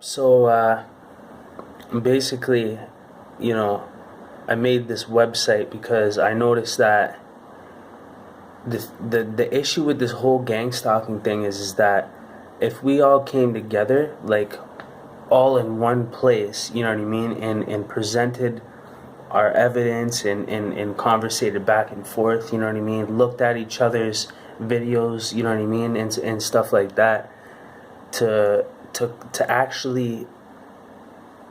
So basically, you know, I made this website because I noticed that the issue with this whole gang stalking thing is that if we all came together, like all in one place, you know what I mean, and presented our evidence and conversated back and forth, you know what I mean, looked at each other's videos, you know what I mean, and stuff like that, to to actually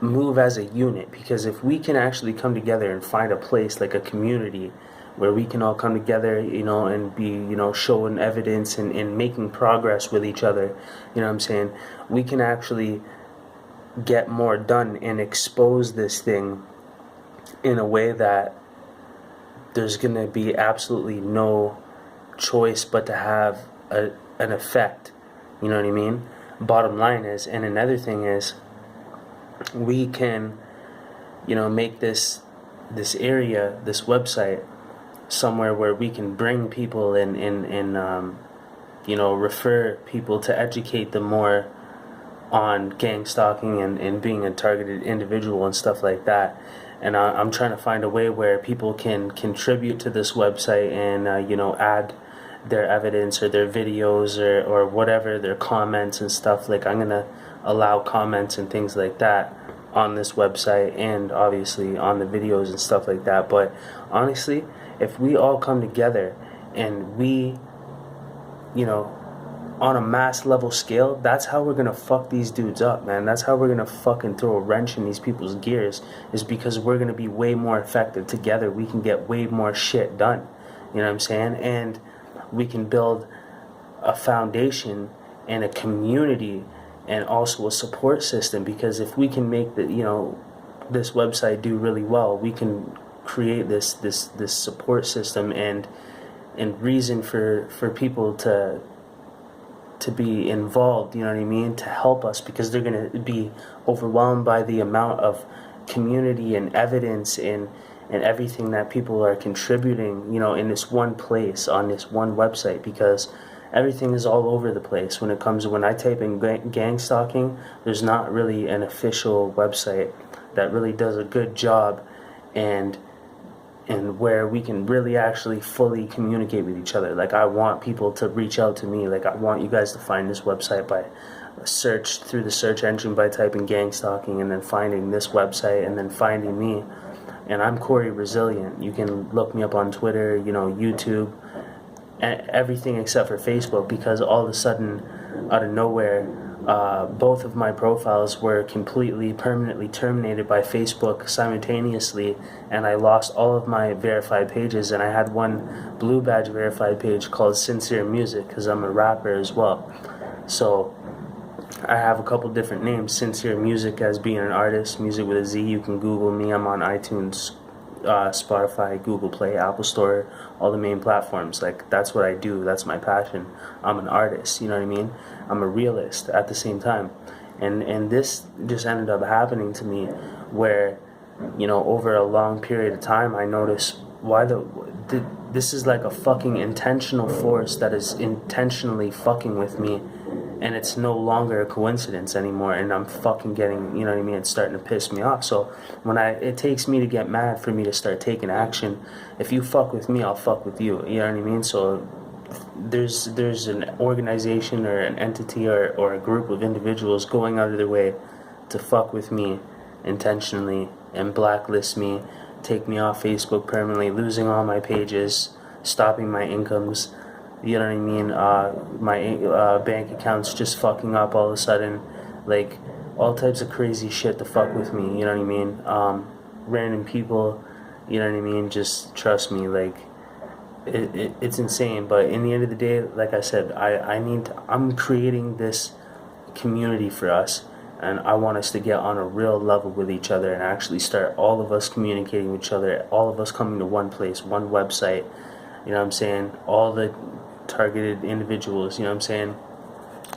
move as a unit. Because if we can actually come together and find a place like a community where we can all come together, and be, showing evidence and making progress with each other, you know what I'm saying, we can actually get more done and expose this thing in a way that there's going to be absolutely no choice but to have an effect, you know what I mean? Bottom line is, and another thing is, we can, make this area, this website, somewhere where we can bring people and refer people to educate them more on gang stalking and being a targeted individual and stuff like that. And I'm trying to find a way where people can contribute to this website and add their evidence or their videos or whatever, their comments and stuff. Like, I'm gonna allow comments and things like that on this website, and obviously on the videos and stuff like that. But honestly, if we all come together and we, on a mass level scale, that's how we're gonna fuck these dudes up, man. That's how we're gonna fucking throw a wrench in these people's gears, is because we're gonna be way more effective together. We can get way more shit done, you know what I'm saying? And we can build a foundation and a community and also a support system. Because if we can make this website do really well, we can create this support system and reason for people to be involved, you know what I mean, to help us, because they're going to be overwhelmed by the amount of community and evidence and everything that people are contributing, in this one place, on this one website. Because everything is all over the place when I type in gang stalking. There's not really an official website that really does a good job and where we can really actually fully communicate with each other. Like, I want people to reach out to me. Like, I want you guys to find this website by search through the search engine by typing gang stalking, and then finding this website, and then finding me. And I'm Corey Resilient. You can look me up on Twitter, YouTube, everything except for Facebook, because all of a sudden, out of nowhere, both of my profiles were completely permanently terminated by Facebook simultaneously, and I lost all of my verified pages. And I had one blue badge verified page called Sincere Music, because I'm a rapper as well. So I have a couple different names. Sincere Music as being an artist, music with a Z. You can Google me. I'm on iTunes, Spotify, Google Play, Apple Store, all the main platforms. Like, that's what I do. That's my passion. I'm an artist, you know what I mean? I'm a realist at the same time. And this just ended up happening to me where, over a long period of time, I noticed this is like a fucking intentional force that is intentionally fucking with me. And it's no longer a coincidence anymore, and I'm fucking getting, you know what I mean, it's starting to piss me off. So it takes me to get mad for me to start taking action. If you fuck with me, I'll fuck with you, you know what I mean? So there's an organization or an entity or a group of individuals going out of their way to fuck with me intentionally and blacklist me, take me off Facebook permanently, losing all my pages, stopping my incomes. You know what I mean? My bank account's just fucking up all of a sudden. Like, all types of crazy shit to fuck with me. You know what I mean? Random people. You know what I mean? Just trust me. Like, it's insane. But in the end of the day, like I said, I'm creating this community for us, and I want us to get on a real level with each other and actually start all of us communicating with each other. All of us coming to one place, one website. You know what I'm saying? All the targeted individuals, you know what I'm saying?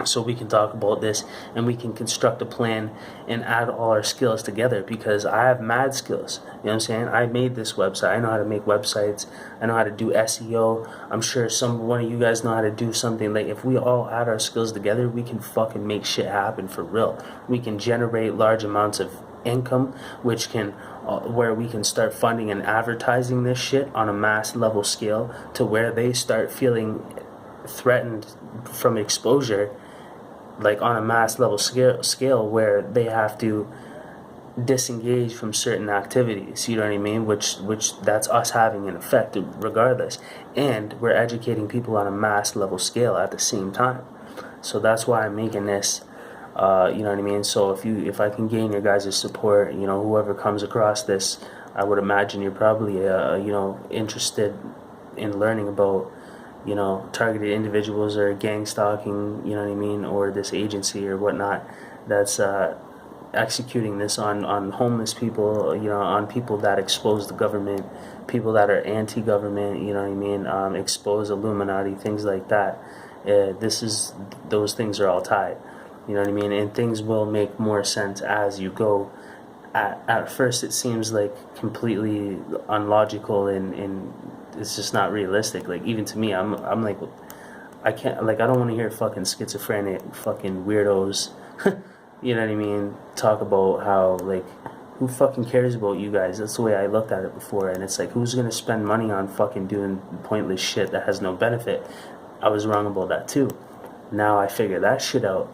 so we can talk about this and we can construct a plan and add all our skills together, because I have mad skills. You know what I'm saying? I made this website. I know how to make websites. I know how to do SEO. I'm sure one of you guys know how to do something. Like, if we all add our skills together, we can fucking make shit happen for real. We can generate large amounts of income, which can where we can start funding and advertising this shit on a mass level scale, to where they start feeling threatened from exposure, like on a mass level scale, where they have to disengage from certain activities, you know what I mean, which that's us having an effect regardless, and we're educating people on a mass level scale at the same time. So that's why I'm making this, you know what I mean. So if I can gain your guys' support, you know, whoever comes across this, I would imagine you're probably you know, interested in learning about, you know, targeted individuals or gang stalking, you know what I mean, or this agency or whatnot that's executing this on homeless people, you know, on people that expose the government, people that are anti-government, you know what I mean, expose Illuminati, things like that. Those things are all tied, you know what I mean, and things will make more sense as you go. At first it seems like completely unlogical and it's just not realistic. Like, even to me, I'm like, I can't, like, I don't want to hear fucking schizophrenic fucking weirdos you know what I mean, talk about how, like, who fucking cares about you guys? That's the way I looked at it before. And it's like, who's gonna spend money on fucking doing pointless shit that has no benefit? I was wrong about that too. Now I figure that shit out.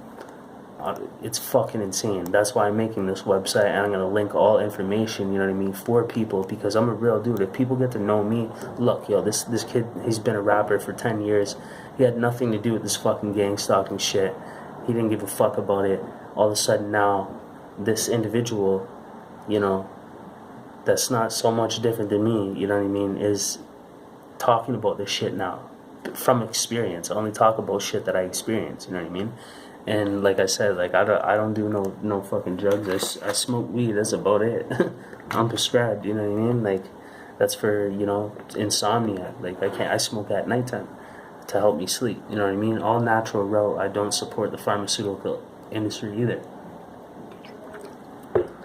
It's fucking insane. That's why I'm making this website, and I'm gonna link all information, you know what I mean, for people, because I'm a real dude. If people get to know me, look, yo, this kid, he's been a rapper for 10 years. He had nothing to do with this fucking gang stalking shit. He didn't give a fuck about it. All of a sudden now, this individual, you know, that's not so much different than me, you know what I mean, is talking about this shit now from experience. I only talk about shit that I experience, you know what I mean? And like I said, like, I don't do no fucking drugs. I smoke weed. That's about it. I'm prescribed. You know what I mean? Like, that's for, you know, insomnia. Like, I smoke at nighttime to help me sleep. You know what I mean? All natural route. I don't support the pharmaceutical industry either.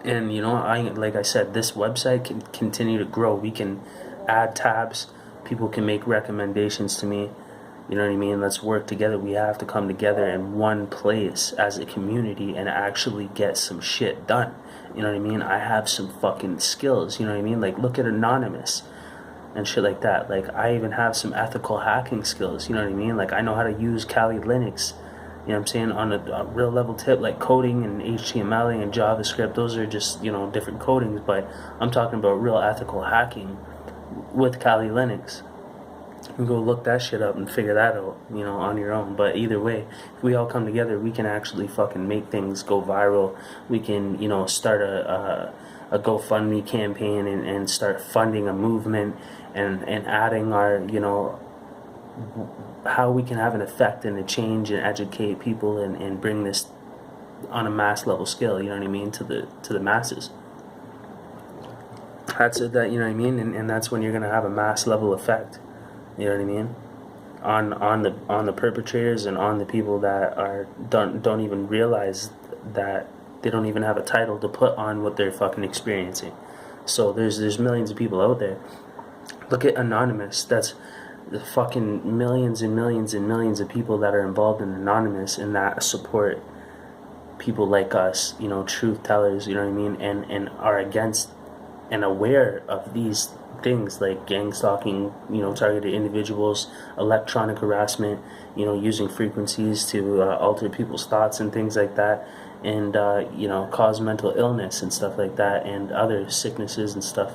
And, you know, like I said, this website can continue to grow. We can add tabs. People can make recommendations to me. You know what I mean? Let's work together. We have to come together in one place as a community and actually get some shit done. You know what I mean? I have some fucking skills. You know what I mean? Like, look at Anonymous and shit like that. Like, I even have some ethical hacking skills. You know what I mean? Like, I know how to use Kali Linux. You know what I'm saying? On a real level tip, like coding and HTML and JavaScript. Those are just, you know, different codings. But I'm talking about real ethical hacking with Kali Linux. You can go look that shit up and figure that out, you know, on your own. But either way, if we all come together, we can actually fucking make things go viral. We can, you know, start a GoFundMe campaign and start funding a movement and adding our, you know, how we can have an effect and a change and educate people and bring this on a mass level scale, you know what I mean, to the masses. That's it, that, you know what I mean, and that's when you're gonna have a mass level effect. You know what I mean? On the perpetrators and on the people that don't even realize that they don't even have a title to put on what they're fucking experiencing. So there's millions of people out there. Look at Anonymous. That's the fucking millions and millions and millions of people that are involved in Anonymous and that support people like us, you know, truth tellers, you know what I mean, and are against and aware of these things like gang stalking, you know, targeted individuals, electronic harassment, you know, using frequencies to alter people's thoughts and things like that, and you know, cause mental illness and stuff like that, and other sicknesses and stuff,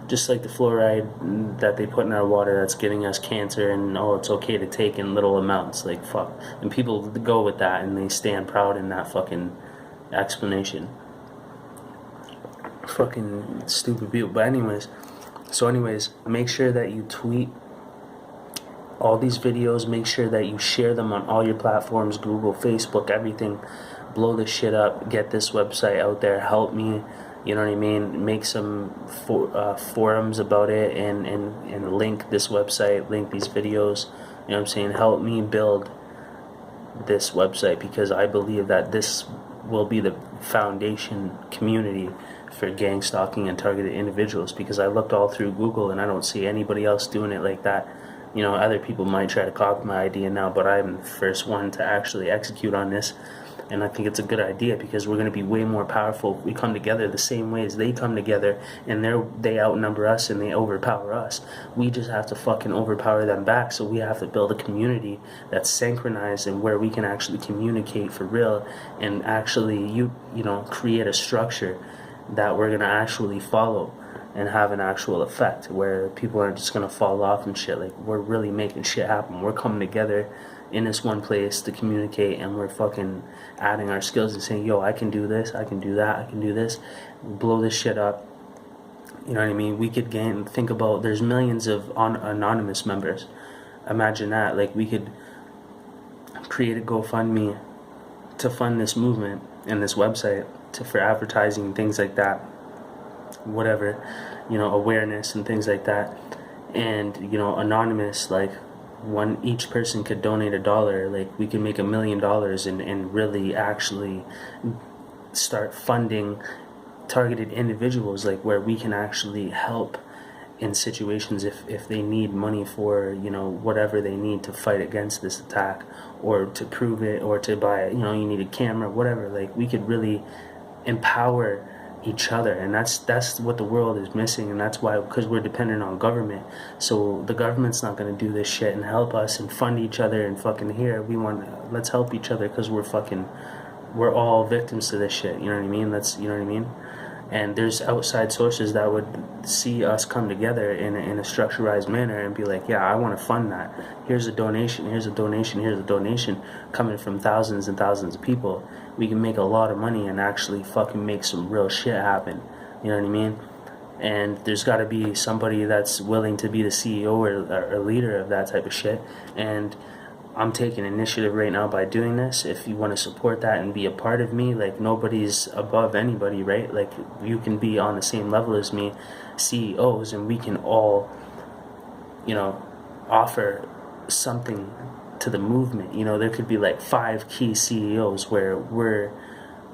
just like the fluoride that they put in our water that's giving us cancer, and oh, it's okay to take in little amounts. Like, fuck. And people go with that and they stand proud in that fucking explanation. Fucking stupid people. But anyways, make sure that you tweet all these videos. Make sure that you share them on all your platforms, Google, Facebook, everything. Blow this shit up. Get this website out there. Help me, you know what I mean? Make some forums about it and link this website, link these videos. You know what I'm saying? Help me build this website, because I believe that this will be the foundation community for gang stalking and targeted individuals, because I looked all through Google and I don't see anybody else doing it like that. You know, other people might try to copy my idea now, but I'm the first one to actually execute on this. And I think it's a good idea, because we're going to be way more powerful if we come together the same way as they come together, and they outnumber us and they overpower us. We just have to fucking overpower them back. So we have to build a community that's synchronized and where we can actually communicate for real, and actually you know, create a structure that we're going to actually follow and have an actual effect, where people aren't just going to fall off and shit. Like, we're really making shit happen. We're coming together in this one place to communicate, and we're fucking adding our skills and saying, yo, I can do this, I can do that, I can do this, blow this shit up. You know what I mean? We could think about, there's millions of anonymous members. Imagine that. Like, we could create a GoFundMe to fund this movement and this website for advertising and things like that, whatever, you know, awareness and things like that. And, you know, anonymous, like, each person could donate $1, like, we could make $1 million and really actually start funding targeted individuals, like, where we can actually help in situations if they need money for, you know, whatever they need to fight against this attack, or to prove it, or to buy, you know, you need a camera, whatever. Like, we could really empower each other, and that's what the world is missing. And that's why, because we're dependent on government, so the government's not going to do this shit and help us and fund each other. And fucking here, let's help each other, because we're all victims to this shit. You know what I mean? You know what I mean? And there's outside sources that would see us come together in a structurized manner and be like, yeah, I want to fund that. Here's a donation, here's a donation, here's a donation, coming from thousands and thousands of people. We can make a lot of money and actually fucking make some real shit happen. You know what I mean? And there's got to be somebody that's willing to be the CEO or leader of that type of shit. And I'm taking initiative right now by doing this. If you want to support that and be a part of me, like, nobody's above anybody, right? Like, you can be on the same level as me, CEOs, and we can all, you know, offer something to the movement. You know, there could be like 5 key CEOs where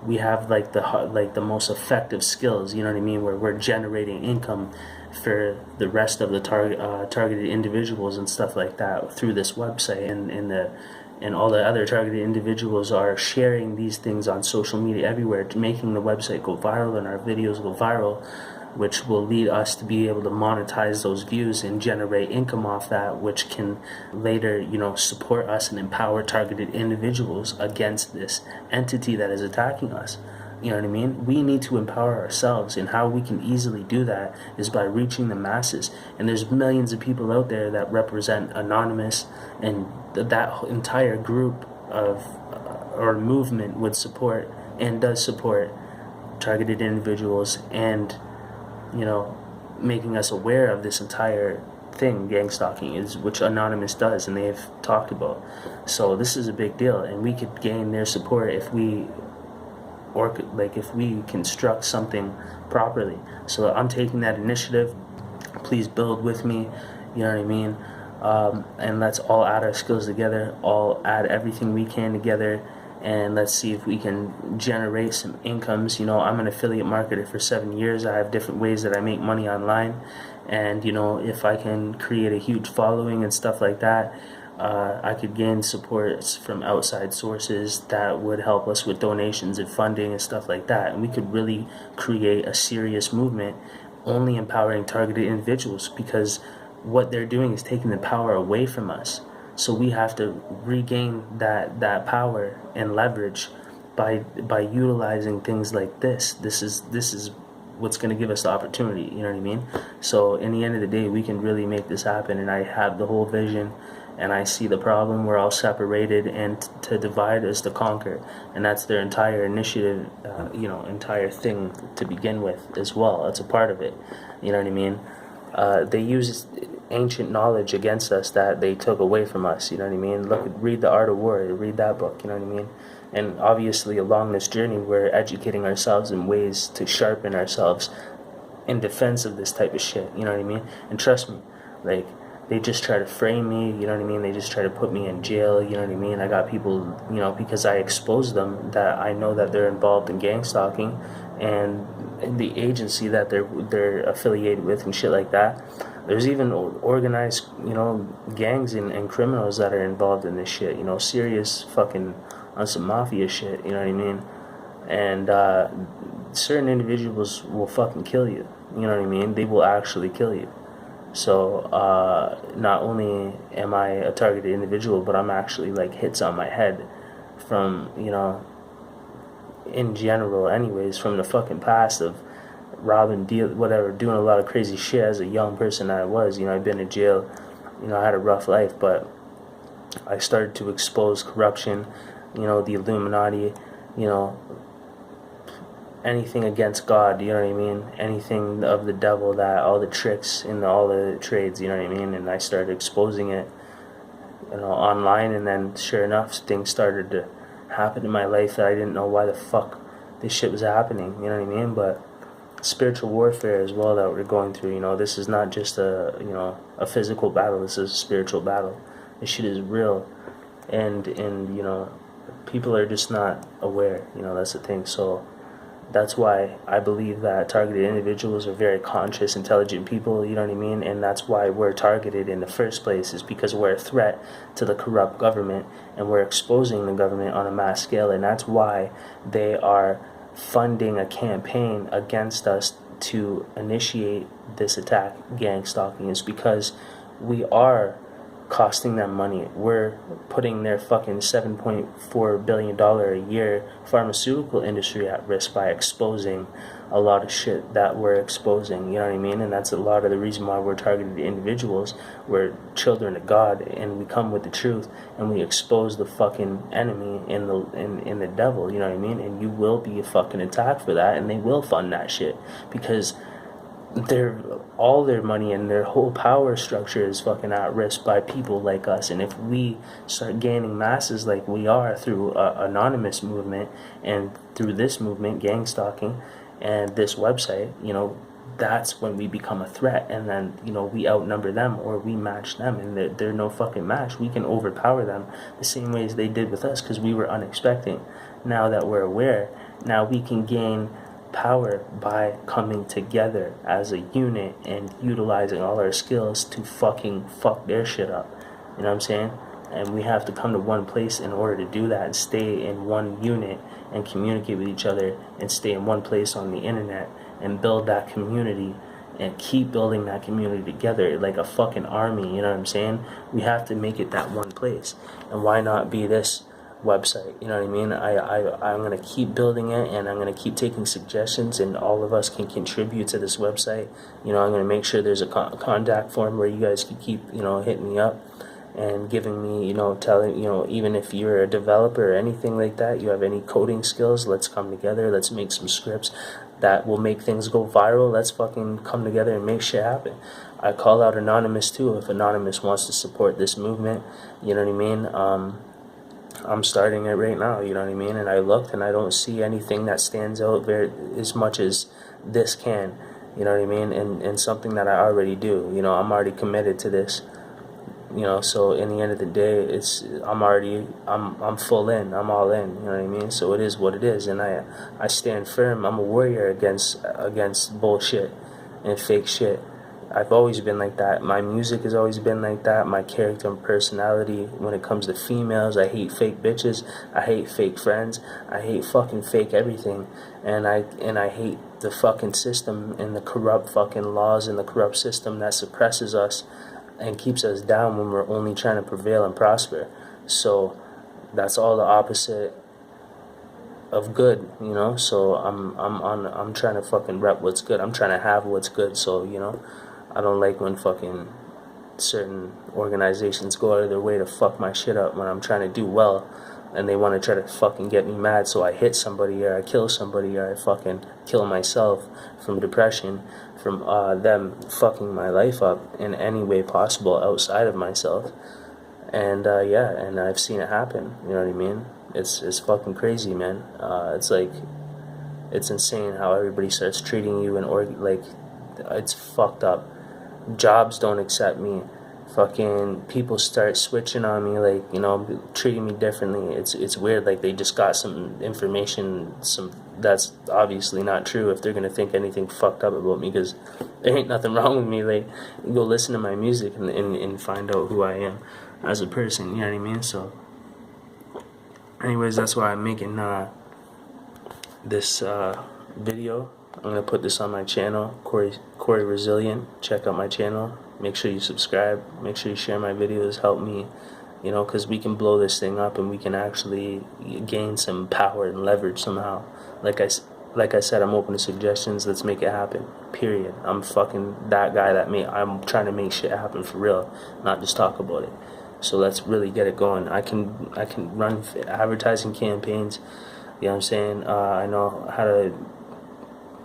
we have like the most effective skills, you know what I mean, where we're generating income for the rest of the targeted individuals and stuff like that through this website, and all the other targeted individuals are sharing these things on social media everywhere, making the website go viral and our videos go viral, which will lead us to be able to monetize those views and generate income off that, which can later, you know, support us and empower targeted individuals against this entity that is attacking us. You know what I mean? We need to empower ourselves, and how we can easily do that is by reaching the masses. And there's millions of people out there that represent Anonymous, and that entire group of or movement would support and does support targeted individuals, and, you know, making us aware of this entire thing, gang stalking, is which Anonymous does, and they've talked about. So this is a big deal, and we could gain their support if we construct something properly. So I'm taking that initiative. Please build with me, you know what I mean? And let's all add our skills together, all add everything we can together, and let's see if we can generate some incomes. You know, I'm an affiliate marketer for 7 years. I have different ways that I make money online, and, you know, if I can create a huge following and stuff like that, I could gain support from outside sources that would help us with donations and funding and stuff like that. And we could really create a serious movement only empowering targeted individuals, because what they're doing is taking the power away from us. So we have to regain that power and leverage by utilizing things like this. This is what's going to give us the opportunity, you know what I mean? So in the end of the day, we can really make this happen, and I have the whole vision, and I see the problem. We're all separated, and to divide is to conquer, and that's their entire initiative, entire thing to begin with as well. That's a part of it, you know what I mean? They use ancient knowledge against us that they took away from us, you know what I mean? Read The Art of War, read that book, you know what I mean? And obviously along this journey, we're educating ourselves in ways to sharpen ourselves in defense of this type of shit, you know what I mean? And trust me, like, they just try to frame me, you know what I mean? They just try to put me in jail, you know what I mean? I got people, because I exposed them, that I know that they're involved in gang stalking, and the agency that they're affiliated with and shit like that. There's even organized, gangs and criminals that are involved in this shit, serious fucking on some mafia shit, you know what I mean? And certain individuals will fucking kill you, you know what I mean? They will actually kill you. So not only am I a targeted individual, but I'm actually like hits on my head from, in general anyways, from the fucking past of robbing, whatever, doing a lot of crazy shit as a young person that I was. I've been in jail, I had a rough life, but I started to expose corruption, the Illuminati, anything against God, you know what I mean? Anything of the devil, that all the tricks in all the trades, you know what I mean? And I started exposing it, online, and then sure enough, things started to happen in my life that I didn't know why the fuck this shit was happening, you know what I mean? But spiritual warfare as well that we're going through, this is not just a physical battle, this is a spiritual battle. This shit is real, and people are just not aware, that's the thing. So that's why I believe that targeted individuals are very conscious, intelligent people, you know what I mean? And that's why we're targeted in the first place, is because we're a threat to the corrupt government, and we're exposing the government on a mass scale. And that's why they are funding a campaign against us to initiate this attack, gang stalking, is because we are costing them money. We're putting their fucking $7.4 billion a year pharmaceutical industry at risk by exposing a lot of shit that we're exposing, you know what I mean? And that's a lot of the reason why we're targeted individuals. We're children of God, and we come with the truth, and we expose the fucking enemy in the devil, you know what I mean? And you will be fucking attacked for that, and they will fund that shit, because all their money and their whole power structure is fucking at risk by people like us. And if we start gaining masses like we are through anonymous movement, and through this movement, gang stalking, and this website, that's when we become a threat. And then we outnumber them, or we match them, and they're no fucking match. We can overpower them the same way as they did with us, because we were unexpected. Now that we're aware, now we can gain power by coming together as a unit and utilizing all our skills to fucking fuck their shit up. You know what I'm saying? And we have to come to one place in order to do that, and stay in one unit and communicate with each other, and stay in one place on the internet and build that community, and keep building that community together like a fucking army. You know what I'm saying? We have to make it that one place. And why not be this website? You know what I mean? I'm going to keep building it, and I'm going to keep taking suggestions, and all of us can contribute to this website. I'm going to make sure there's a contact form where you guys can keep hitting me up and giving me telling even if you're a developer or anything like that, you have any coding skills, let's come together, let's make some scripts that will make things go viral. Let's fucking come together and make shit happen. I call out Anonymous too, if Anonymous wants to support this movement, you know what I mean? I'm starting it right now, you know what I mean? And I looked, and I don't see anything that stands out very as much as this can, you know what I mean? And something that I already do, I'm already committed to this, so in the end of the day, I'm full in, I'm all in, you know what I mean? So it is what it is, and I stand firm. I'm a warrior against bullshit and fake shit. I've always been like that. My music has always been like that. My character and personality when it comes to females, I hate fake bitches. I hate fake friends. I hate fucking fake everything. And I hate the fucking system and the corrupt fucking laws and the corrupt system that suppresses us and keeps us down when we're only trying to prevail and prosper. So that's all the opposite of good, So I'm trying to fucking rep what's good. I'm trying to have what's good. So I don't like when fucking certain organizations go out of their way to fuck my shit up when I'm trying to do well, and they want to try to fucking get me mad, so I hit somebody, or I kill somebody, or I fucking kill myself from depression, from them fucking my life up in any way possible outside of myself. And and I've seen it happen, you know what I mean? It's fucking crazy, man. It's insane how everybody starts treating you, and it's fucked up. Jobs don't accept me. fucking people start switching on me, like, you know, treating me differently. It's weird. Like, they just got some information, some that's obviously not true if they're gonna think anything fucked up about me, because there ain't nothing wrong with me. Like, go listen to my music and find out who I am as a person. You know what I mean? So, anyways, that's why I'm making this video. I'm gonna put this on my channel, Corey Resilient. Check out my channel. Make sure you subscribe. Make sure you share my videos. Help me, you know, because we can blow this thing up and we can actually gain some power and leverage somehow. Like I said, I'm open to suggestions. Let's make it happen. Period. I'm fucking that guy I'm trying to make shit happen for real, not just talk about it. So let's really get it going. I can run advertising campaigns. You know what I'm saying? I know how to.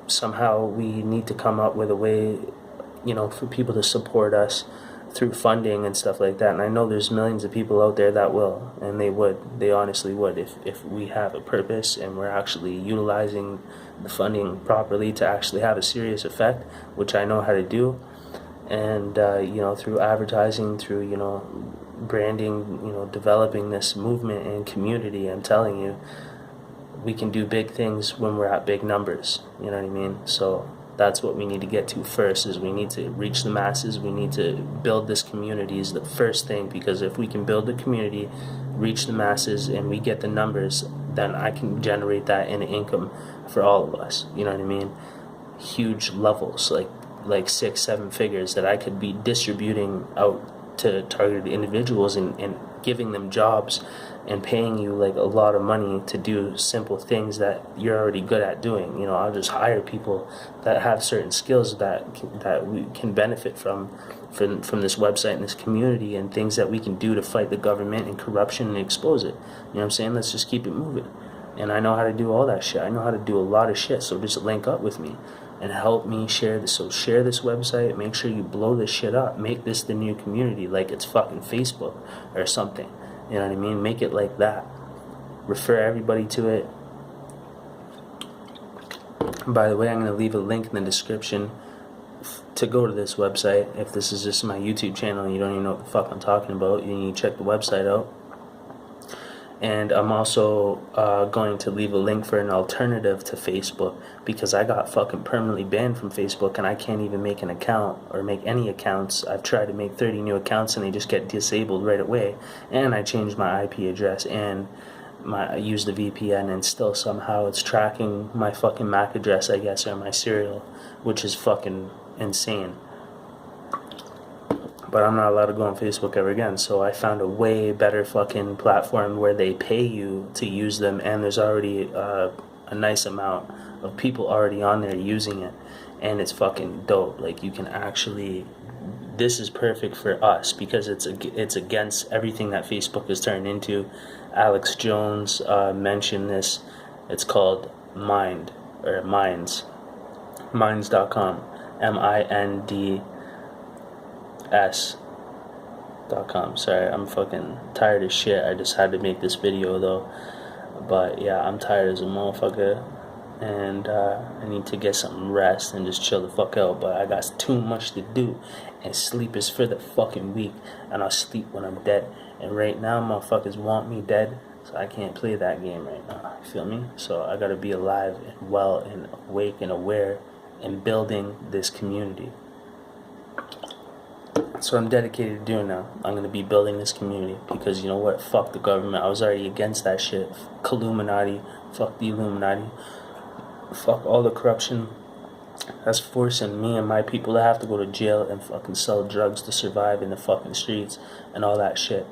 Somehow we need to come up with a way, you know, for people to support us through funding and stuff like that. And I know there's millions of people out there that will, and they honestly would, if we have a purpose and we're actually utilizing the funding properly to actually have a serious effect, which I know how to do. And you know, through advertising, through, you know, branding, you know, developing this movement and community, I'm telling you, we can do big things when we're at big numbers. You know what I mean? So that's what we need to get to first, is we need to reach the masses. We need to build this community is the first thing, because if we can build the community, reach the masses, and we get the numbers, then I can generate that in income for all of us. You know what I mean? Huge levels, like 6-7 figures that I could be distributing out to targeted individuals and giving them jobs and paying you like a lot of money to do simple things that you're already good at doing. You know, I'll just hire people that have certain skills that we can benefit from this website and this community, and things that we can do to fight the government and corruption and expose it. You know what I'm saying? Let's just keep it moving. And I know how to do all that shit. I know how to do a lot of shit. So just link up with me and help me share this. So share this website. Make sure you blow this shit up. Make this the new community, like it's fucking Facebook or something. You know what I mean? Make it like that. Refer everybody to it. By the way, I'm going to leave a link in the description to go to this website. If this is just my YouTube channel and you don't even know what the fuck I'm talking about, you need to check the website out. And I'm also going to leave a link for an alternative to Facebook, because I got fucking permanently banned from Facebook and I can't even make an account or make any accounts. I've tried to make 30 new accounts and they just get disabled right away. And I changed my IP address and I used the VPN, and still somehow it's tracking my fucking MAC address, I guess, or my serial, which is fucking insane. But I'm not allowed to go on Facebook ever again, so I found a way better fucking platform where they pay you to use them, and there's already a nice amount of people already on there using it, and it's fucking dope. Like, you can actually, this is perfect for us because it's against everything that Facebook has turned into. Alex Jones mentioned this. It's called Minds.com, minds.com. Sorry, I'm fucking tired as shit. I just had to make this video though. But yeah, I'm tired as a motherfucker, and I need to get some rest and just chill the fuck out. But I got too much to do, and sleep is for the fucking weak, and I'll sleep when I'm dead. And right now, motherfuckers want me dead, so I can't play that game right now. You feel me? So I gotta be alive and well and awake and aware and building this community. That's what I'm dedicated to doing now. I'm going to be building this community, because you know what? Fuck the government. I was already against that shit. Illuminati. Fuck the Illuminati. Fuck all the corruption. That's forcing me and my people to have to go to jail and fucking sell drugs to survive in the fucking streets and all that shit.